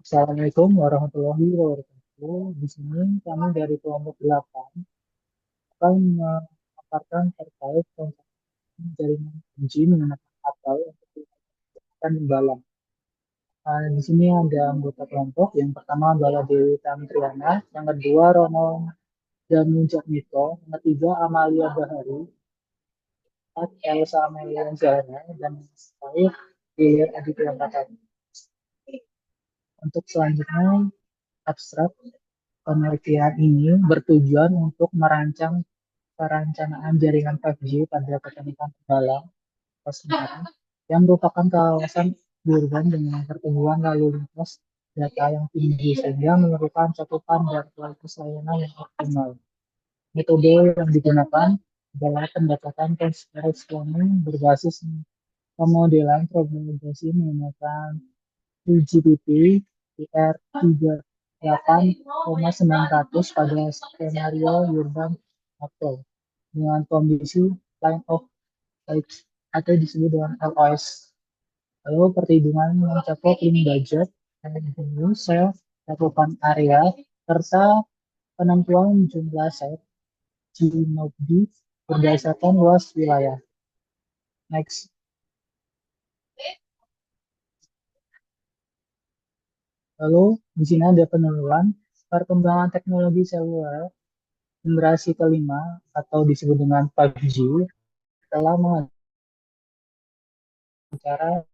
Assalamualaikum warahmatullahi wabarakatuh. Di sini kami dari kelompok 8 akan memaparkan terkait pencapaian jaringan 5G menggunakan kapal untuk dilakukan mendalam. Di sini ada anggota kelompok. Yang pertama adalah Dewi Tantriana, yang kedua Ronald Danu Jatmiko, yang ketiga Amalia Bahari, empat Elsa Amelia Zahra, dan terakhir Dewi Aditya Pratama. Untuk selanjutnya, abstrak penelitian ini bertujuan untuk merancang perencanaan jaringan 5G pada kecamatan Tegalang, Semarang, yang merupakan kawasan urban dengan pertumbuhan lalu lintas data yang tinggi sehingga memerlukan cakupan dan kualitas layanan yang optimal. Metode yang digunakan adalah pendekatan constraint planning berbasis pemodelan probabilitasi menggunakan 2GPP PR38,900 pada skenario urban atau dengan kondisi line of sight atau disebut dengan LOS. Lalu perhitungan mencakup link budget, revenue, sales, cakupan area, serta penentuan jumlah site GNOB berdasarkan luas wilayah. Next. Lalu di sini ada penelusuran perkembangan teknologi seluler generasi kelima atau disebut dengan 5G telah mengadakan cara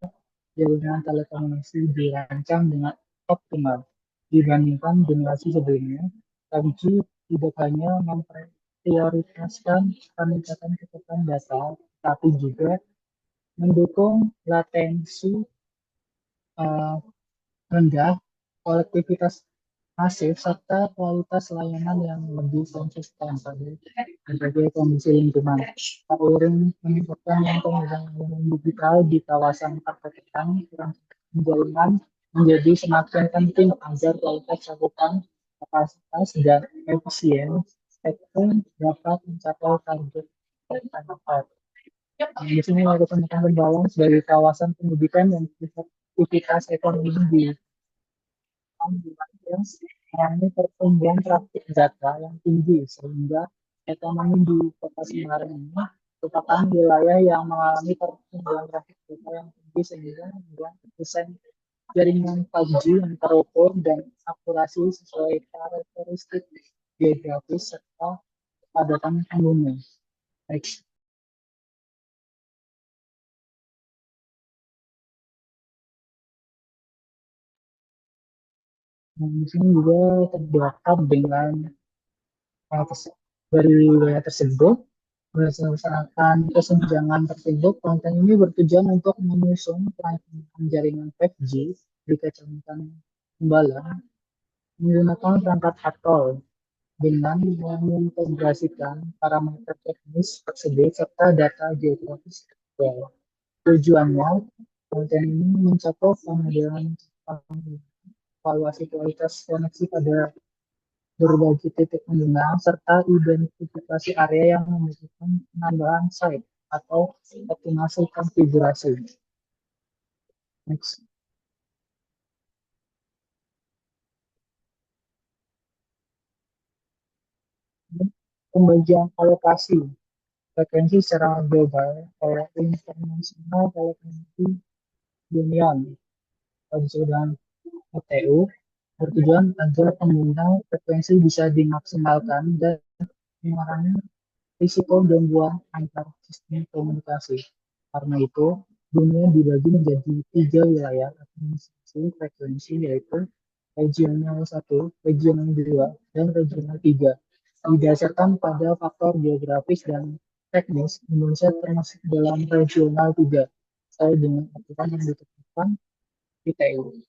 jaringan telekomunikasi dirancang dengan optimal dibandingkan generasi sebelumnya. 5G tidak hanya memprioritaskan peningkatan kecepatan data, tapi juga mendukung latensi uh, rendah, kolektivitas masif, serta kualitas layanan yang lebih konsisten pada berbagai kondisi lingkungan. Seiring meningkatkan penggunaan digital di kawasan perkotaan, jaringan menjadi semakin penting agar kualitas cakupan, kapasitas, dan efisien spektrum dapat mencapai target tertentu. Di sini melakukan pengembangan sebagai kawasan pendidikan dan aktivitas ekonomi di yang mengalami pertumbuhan trafik data yang tinggi sehingga ekonomi di Kota Semarang ini merupakan wilayah yang mengalami pertumbuhan trafik data yang tinggi sehingga 9% jaringan 5G yang terukur dan akurasi sesuai karakteristik geografis serta kepadatan pengguna. Baik. Nah, di sini juga terdapat dengan dari wilayah tersebut. Berdasarkan kesenjangan tersebut, konten ini bertujuan untuk menyusun perancangan jaringan 5G di Kecamatan Tembalang menggunakan perangkat atol dengan mengintegrasikan parameter teknis tersebut serta data geografis aktual. Tujuannya, konten ini mencakup pemodelan evaluasi kualitas koneksi pada berbagai titik pengguna, serta identifikasi area yang membutuhkan penambahan site atau optimasi konfigurasi. Next. Pembagian alokasi frekuensi secara global oleh internasional telekomunikasi dunia atau disebut dengan ITU bertujuan agar pengguna frekuensi bisa dimaksimalkan dan mengurangi risiko gangguan antar sistem komunikasi. Karena itu, dunia dibagi menjadi 3 wilayah administrasi frekuensi yaitu regional 1, regional 2, dan regional 3. Didasarkan pada faktor geografis dan teknis, Indonesia termasuk dalam regional 3 sesuai dengan aturan yang ditetapkan ITU.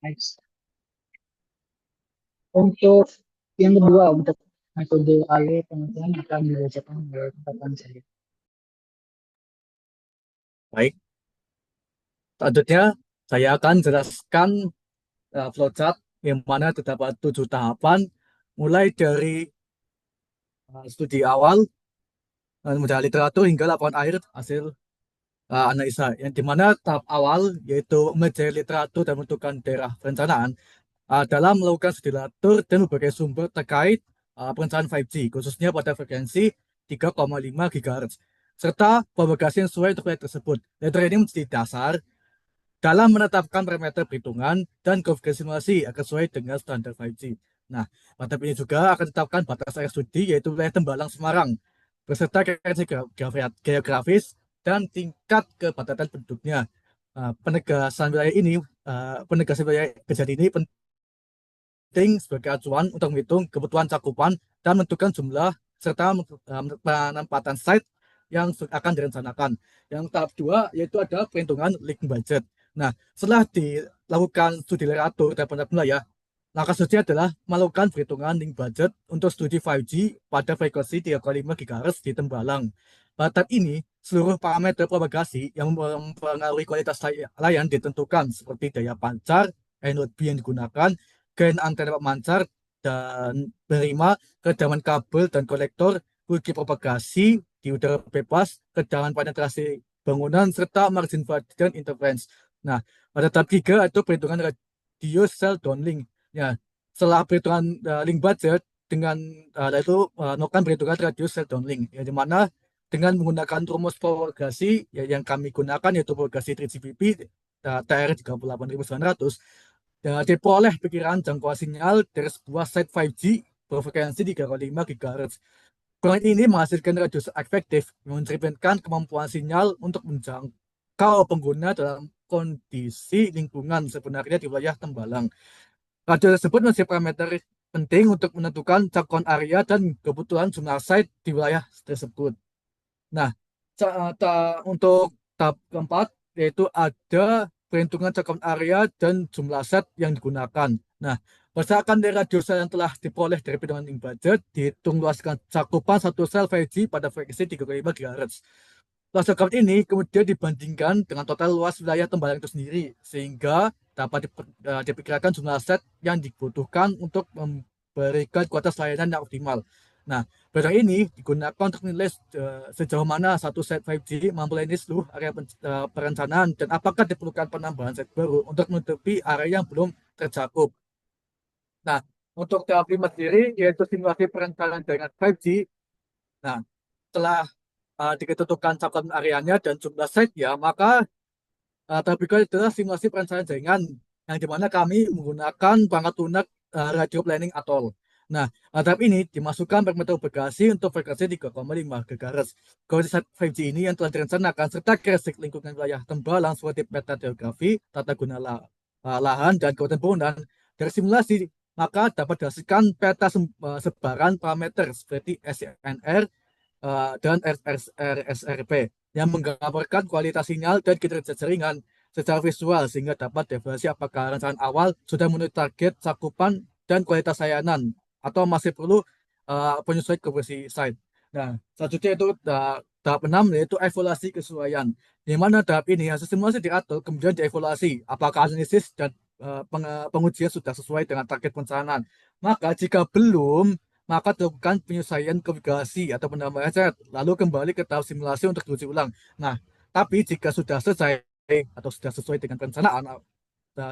Next. Untuk yang kedua, untuk metode alur penelitian akan dibacakan oleh rekan saya. Baik, selanjutnya saya akan jelaskan flowchart yang mana terdapat 7 tahapan, mulai dari studi awal, modal literatur hingga laporan akhir hasil analisa yang dimana tahap awal yaitu mencari literatur dan menentukan daerah perencanaan dalam melakukan studi literatur dan berbagai sumber terkait perencanaan 5G khususnya pada frekuensi 3,5 GHz serta propagasi yang sesuai untuk proyek tersebut. Literatur ini menjadi dasar dalam menetapkan parameter perhitungan dan konfigurasi simulasi agar sesuai dengan standar 5G. Nah, pada ini juga akan ditetapkan batas area studi yaitu wilayah Tembalang Semarang beserta karakteristik geografis dan tingkat kepadatan penduduknya. Penegasan wilayah ini, penegasan wilayah kejadian ini penting sebagai acuan untuk menghitung kebutuhan cakupan dan menentukan jumlah serta penempatan site yang akan direncanakan. Yang tahap dua yaitu ada perhitungan link budget. Nah, setelah dilakukan studi literatur dan pendapat wilayah, langkah selanjutnya adalah melakukan perhitungan link budget untuk studi 5G pada frekuensi 3,5 GHz di Tembalang. Pada tahap ini, seluruh parameter propagasi yang mempengaruhi kualitas layan ditentukan seperti daya pancar, energi yang digunakan, gain antena pemancar, dan penerima, kedaman kabel dan kolektor, uji propagasi di udara bebas, kedaman penetrasi bangunan, serta margin value dan interference. Nah, pada tahap 3 itu perhitungan radio cell downlink. Ya, setelah perhitungan link budget dengan itu melakukan perhitungan radio cell downlink, ya, di mana dengan menggunakan rumus propagasi ya, yang kami gunakan yaitu propagasi 3GPP TR 38900 diperoleh perkiraan jangkauan sinyal dari sebuah site 5G berfrekuensi 3,5 GHz. Proyek ini menghasilkan radius efektif yang mencerminkan kemampuan sinyal untuk menjangkau pengguna dalam kondisi lingkungan sebenarnya di wilayah Tembalang. Radius tersebut masih parameter penting untuk menentukan cakupan area dan kebutuhan jumlah site di wilayah tersebut. Nah, untuk tahap keempat yaitu ada perhitungan cakupan area dan jumlah set yang digunakan. Nah, berdasarkan dari radius sel yang telah diperoleh dari perhitungan link budget, dihitung luaskan cakupan satu sel 5G pada frekuensi 3,5 GHz. Luas cakupan ini kemudian dibandingkan dengan total luas wilayah Tembalang itu sendiri, sehingga dapat diperkirakan jumlah set yang dibutuhkan untuk memberikan kualitas layanan yang optimal. Nah, barang ini digunakan untuk menilai sejauh mana satu set 5G mampu melayani seluruh area perencanaan dan apakah diperlukan penambahan set baru untuk menutupi area yang belum tercakup. Nah, untuk tahap 5 sendiri yaitu simulasi perencanaan jaringan 5G. Nah, setelah ditentukan cakupan areanya dan jumlah site ya, maka tahap berikut adalah simulasi perencanaan jaringan yang dimana kami menggunakan perangkat lunak radio planning atol. Nah, tahap ini dimasukkan parameter bagasi untuk frekuensi 3,5 GHz. Kualitas 5G ini yang telah direncanakan serta karakteristik lingkungan wilayah Tembalang seperti peta geografi, tata guna lahan, dan kawasan bangunan dari simulasi maka dapat dihasilkan peta sebaran parameter seperti SNR dan RSRP yang menggambarkan kualitas sinyal dan kinerja jaringan secara visual sehingga dapat dievaluasi apakah rancangan awal sudah memenuhi target cakupan dan kualitas layanan atau masih perlu penyesuaian ke versi site. Nah, selanjutnya itu tahap 6 yaitu evaluasi kesesuaian. Di mana tahap ini hasil simulasi diatur kemudian dievaluasi apakah analisis dan pengujian sudah sesuai dengan target perencanaan. Maka jika belum, maka dilakukan penyesuaian konfigurasi atau penambahan set, lalu kembali ke tahap simulasi untuk diuji ulang. Nah, tapi jika sudah selesai atau sudah sesuai dengan perencanaan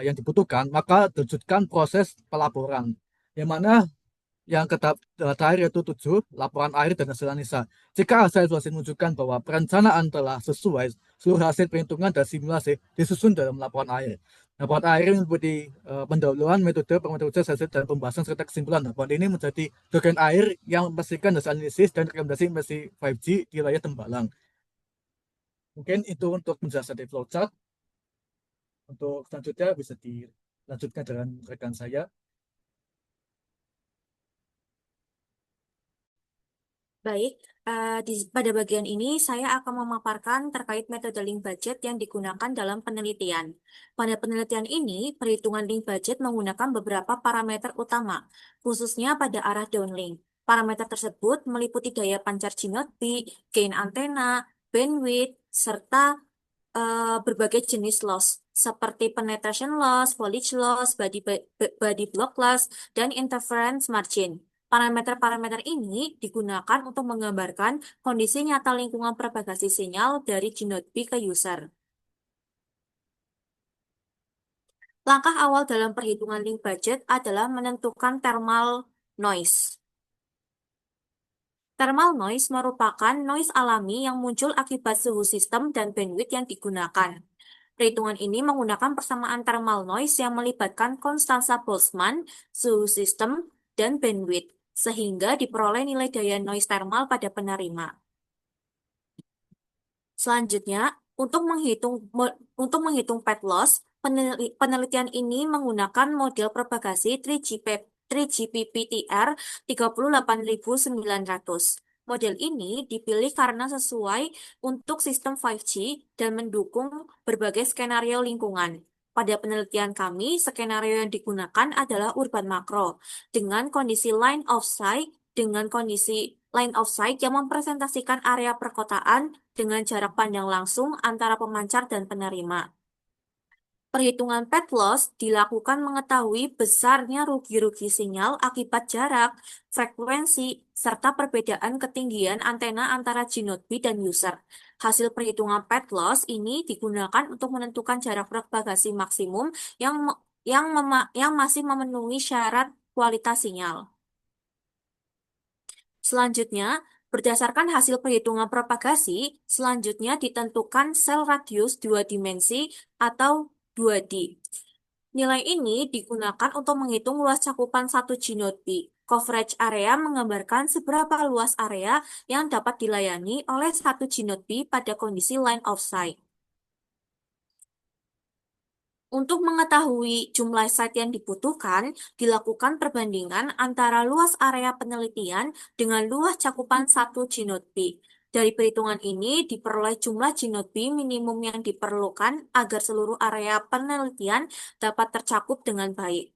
yang dibutuhkan, maka dilanjutkan proses pelaporan. Yang mana yang ke tahap terakhir yaitu 7, laporan akhir dan hasil analisa. Jika hasil evaluasi menunjukkan bahwa perencanaan telah sesuai, seluruh hasil perhitungan dan simulasi disusun dalam laporan akhir. Laporan akhir meliputi pendahuluan, metode, pengamatan hasil dan pembahasan serta kesimpulan. Laporan ini menjadi dokumen akhir yang memastikan hasil analisis dan rekomendasi investasi 5G di wilayah Tembalang. Mungkin itu untuk penjelasan di flowchart. Untuk selanjutnya bisa dilanjutkan dengan rekan saya. Baik, pada bagian ini saya akan memaparkan terkait metode link budget yang digunakan dalam penelitian. Pada penelitian ini, perhitungan link budget menggunakan beberapa parameter utama, khususnya pada arah downlink. Parameter tersebut meliputi daya pancar G0B, gain antena, bandwidth, serta berbagai jenis loss, seperti penetration loss, voltage loss, body block loss, dan interference margin. Parameter-parameter ini digunakan untuk menggambarkan kondisi nyata lingkungan propagasi sinyal dari G-Node B ke user. Langkah awal dalam perhitungan link budget adalah menentukan thermal noise. Thermal noise merupakan noise alami yang muncul akibat suhu sistem dan bandwidth yang digunakan. Perhitungan ini menggunakan persamaan thermal noise yang melibatkan konstansa Boltzmann, suhu sistem, dan bandwidth, sehingga diperoleh nilai daya noise thermal pada penerima. Selanjutnya, untuk menghitung path loss, penelitian ini menggunakan model propagasi 3GPP-TR 38900. Model ini dipilih karena sesuai untuk sistem 5G dan mendukung berbagai skenario lingkungan. Pada penelitian kami, skenario yang digunakan adalah urban makro dengan kondisi line of sight yang mempresentasikan area perkotaan dengan jarak pandang langsung antara pemancar dan penerima. Perhitungan path loss dilakukan mengetahui besarnya rugi-rugi sinyal akibat jarak, frekuensi, serta perbedaan ketinggian antena antara G-Node B dan user. Hasil perhitungan path loss ini digunakan untuk menentukan jarak propagasi maksimum yang masih memenuhi syarat kualitas sinyal. Selanjutnya, berdasarkan hasil perhitungan propagasi, selanjutnya ditentukan sel radius dua dimensi atau 2D. Nilai ini digunakan untuk menghitung luas cakupan satu G-Node B. Coverage area menggambarkan seberapa luas area yang dapat dilayani oleh satu G-Node B pada kondisi line of sight. Untuk mengetahui jumlah site yang dibutuhkan, dilakukan perbandingan antara luas area penelitian dengan luas cakupan satu G-Node B. Dari perhitungan ini diperoleh jumlah G-Node B minimum yang diperlukan agar seluruh area penelitian dapat tercakup dengan baik.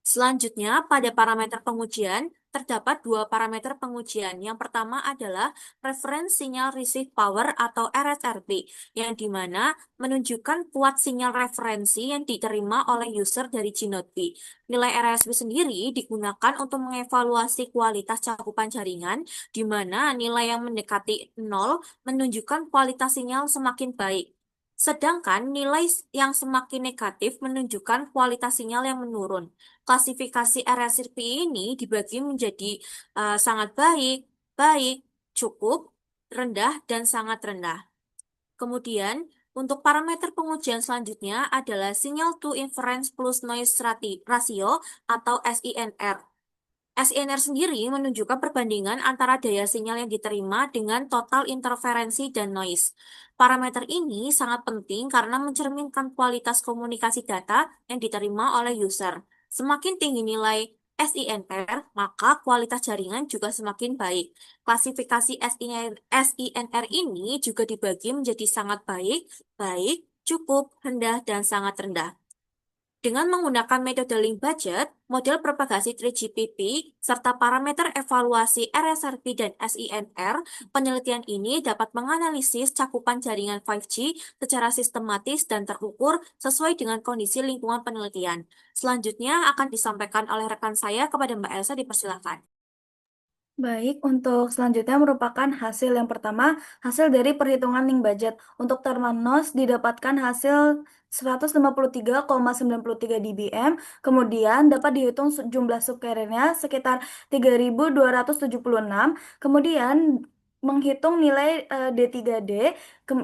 Selanjutnya, pada parameter pengujian, terdapat dua parameter pengujian. Yang pertama adalah Reference Signal Receive Power atau RSRP, yang dimana menunjukkan kuat sinyal referensi yang diterima oleh user dari G-Node B. Nilai RSRP sendiri digunakan untuk mengevaluasi kualitas cakupan jaringan, di mana nilai yang mendekati 0 menunjukkan kualitas sinyal semakin baik. Sedangkan nilai yang semakin negatif menunjukkan kualitas sinyal yang menurun. Klasifikasi RSRP ini dibagi menjadi sangat baik, baik, cukup, rendah, dan sangat rendah. Kemudian, untuk parameter pengujian selanjutnya adalah Signal to Inference plus Noise Ratio atau SINR. SINR sendiri menunjukkan perbandingan antara daya sinyal yang diterima dengan total interferensi dan noise. Parameter ini sangat penting karena mencerminkan kualitas komunikasi data yang diterima oleh user. Semakin tinggi nilai SINR, maka kualitas jaringan juga semakin baik. Klasifikasi SINR ini juga dibagi menjadi sangat baik, baik, cukup, rendah, dan sangat rendah. Dengan menggunakan metode link budget, model propagasi 3GPP, serta parameter evaluasi RSRP dan SINR, penelitian ini dapat menganalisis cakupan jaringan 5G secara sistematis dan terukur sesuai dengan kondisi lingkungan penelitian. Selanjutnya akan disampaikan oleh rekan saya kepada Mbak Elsa, dipersilakan. Baik, untuk selanjutnya merupakan hasil yang pertama, hasil dari perhitungan link budget. Untuk Termanos didapatkan hasil 153,93 dBm, kemudian dapat dihitung jumlah subcarriernya sekitar 3.276, kemudian menghitung nilai D3D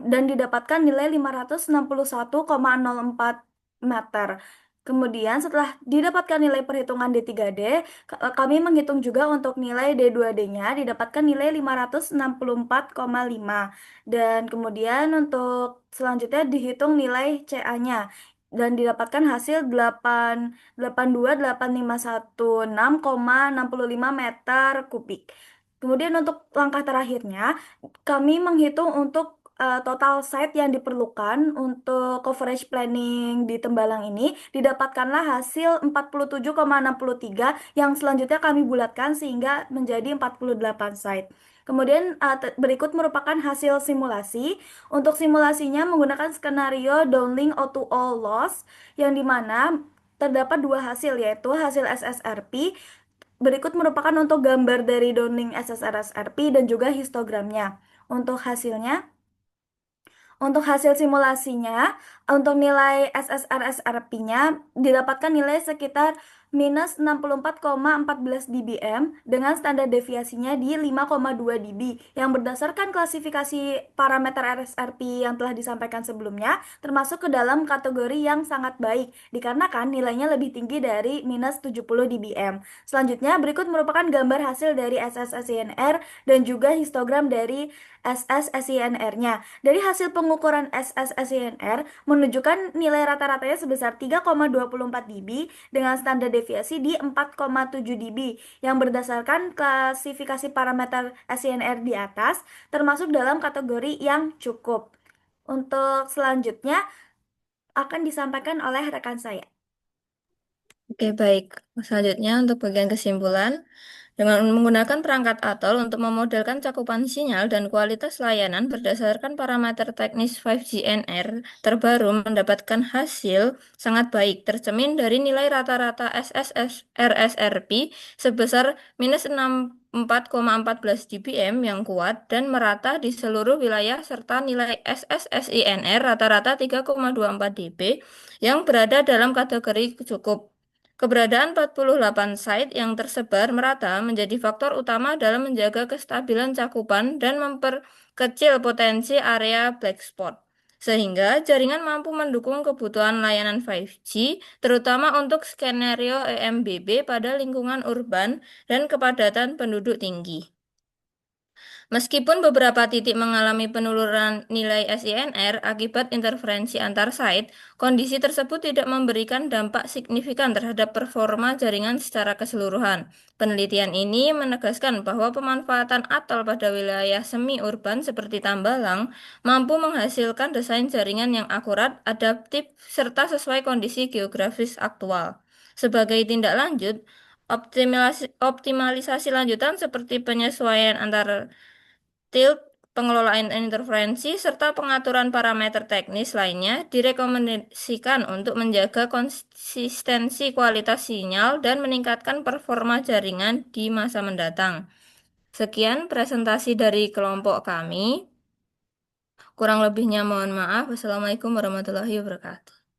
dan didapatkan nilai 561,04 meter. Kemudian setelah didapatkan nilai perhitungan D3D, kami menghitung juga untuk nilai D2D-nya didapatkan nilai 564,5. Dan kemudian untuk selanjutnya dihitung nilai CA-nya dan didapatkan hasil 82851,65 meter kubik. Kemudian untuk langkah terakhirnya, kami menghitung untuk total site yang diperlukan untuk coverage planning di Tembalang ini, didapatkanlah hasil 47,63 yang selanjutnya kami bulatkan sehingga menjadi 48 site. Kemudian berikut merupakan hasil simulasi. Untuk simulasinya menggunakan skenario downlink O2O loss yang dimana terdapat dua hasil, yaitu hasil SSRP. Berikut merupakan untuk gambar dari downing SSRP dan juga histogramnya. Untuk hasilnya, untuk hasil simulasinya, untuk nilai SSR-SRP-nya didapatkan nilai sekitar minus 64,14 dBm dengan standar deviasinya di 5,2 dB yang berdasarkan klasifikasi parameter SSRP yang telah disampaikan sebelumnya termasuk ke dalam kategori yang sangat baik dikarenakan nilainya lebih tinggi dari minus 70 dBm. Selanjutnya berikut merupakan gambar hasil dari SSSINR dan juga histogram dari SSSINR-nya. Dari hasil pengukuran SSSINR menunjukkan nilai rata-ratanya sebesar 3,24 dB dengan standar deviasi di 4,7 dB yang berdasarkan klasifikasi parameter SINR di atas termasuk dalam kategori yang cukup. Untuk selanjutnya akan disampaikan oleh rekan saya. Oke, baik. Selanjutnya untuk bagian kesimpulan, dengan menggunakan perangkat atol untuk memodelkan cakupan sinyal dan kualitas layanan berdasarkan parameter teknis 5G NR terbaru mendapatkan hasil sangat baik, tercermin dari nilai rata-rata SSS RSRP sebesar minus 64,14 dBm yang kuat dan merata di seluruh wilayah serta nilai SSSINR rata-rata 3,24 dB yang berada dalam kategori cukup. Keberadaan 48 site yang tersebar merata menjadi faktor utama dalam menjaga kestabilan cakupan dan memperkecil potensi area black spot, sehingga jaringan mampu mendukung kebutuhan layanan 5G, terutama untuk skenario EMBB pada lingkungan urban dan kepadatan penduduk tinggi. Meskipun beberapa titik mengalami penurunan nilai SINR akibat interferensi antar site, kondisi tersebut tidak memberikan dampak signifikan terhadap performa jaringan secara keseluruhan. Penelitian ini menegaskan bahwa pemanfaatan atol pada wilayah semi-urban seperti Tambalang mampu menghasilkan desain jaringan yang akurat, adaptif, serta sesuai kondisi geografis aktual. Sebagai tindak lanjut, optimalisasi lanjutan seperti penyesuaian antar tilt, pengelolaan interferensi, serta pengaturan parameter teknis lainnya direkomendasikan untuk menjaga konsistensi kualitas sinyal dan meningkatkan performa jaringan di masa mendatang. Sekian presentasi dari kelompok kami. Kurang lebihnya mohon maaf. Wassalamualaikum warahmatullahi wabarakatuh.